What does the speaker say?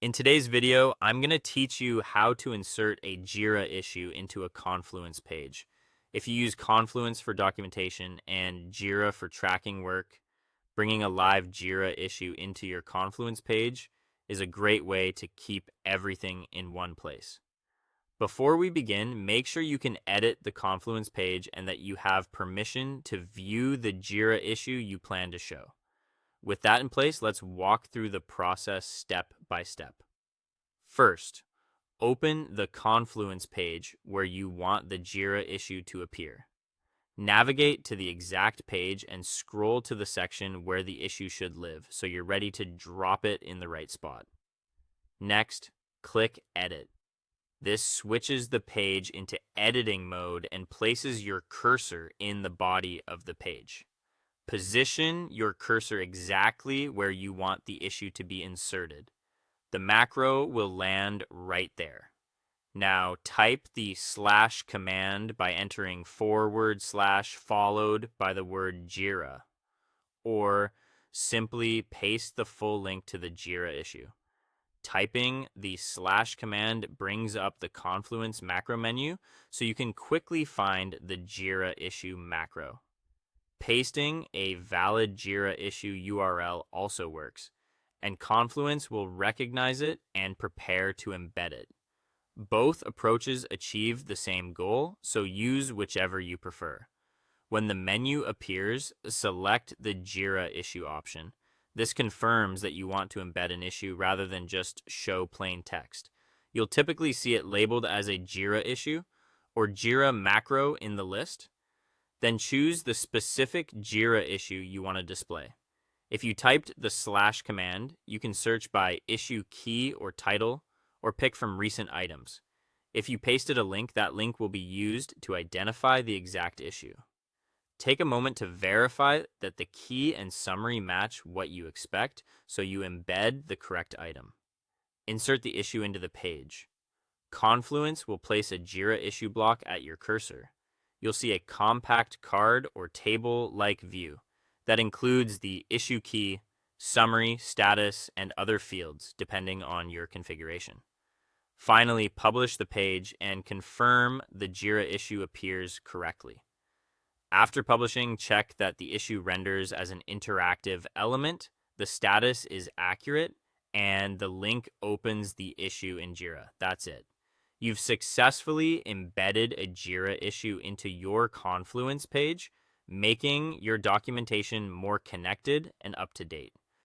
In today's video, I'm going to teach you how to insert a Jira issue into a Confluence page. If you use Confluence for documentation and Jira for tracking work, bringing a live Jira issue into your Confluence page is a great way to keep everything in one place. Before we begin, make sure you can edit the Confluence page and that you have permission to view the Jira issue you plan to show. With that in place, let's walk through the process step by step. First, open the Confluence page where you want the Jira issue to appear. Navigate to the exact page and scroll to the section where the issue should live so you're ready to drop it in the right spot. Next, click Edit. This switches the page into editing mode and places your cursor in the body of the page. Position your cursor exactly where you want the issue to be inserted. The macro will land right there. Now type the / command by entering / followed by the word Jira, or simply paste the full link to the Jira issue. Typing the / command brings up the Confluence macro menu so you can quickly find the Jira issue macro. Pasting a valid Jira issue URL also works, and Confluence will recognize it and prepare to embed it. Both approaches achieve the same goal, so use whichever you prefer. When the menu appears, select the Jira issue option. This confirms that you want to embed an issue rather than just show plain text. You'll typically see it labeled as a Jira issue or Jira macro in the list. Then choose the specific Jira issue you want to display. If you typed the / command, you can search by issue key or title, or pick from recent items. If you pasted a link, that link will be used to identify the exact issue. Take a moment to verify that the key and summary match what you expect, so you embed the correct item. Insert the issue into the page. Confluence will place a Jira issue block at your cursor. You'll see a compact card or table-like view that includes the issue key, summary, status, and other fields, depending on your configuration. Finally, publish the page and confirm the Jira issue appears correctly. After publishing, check that the issue renders as an interactive element, the status is accurate, and the link opens the issue in Jira. That's it. You've successfully embedded a Jira issue into your Confluence page, making your documentation more connected and up to date.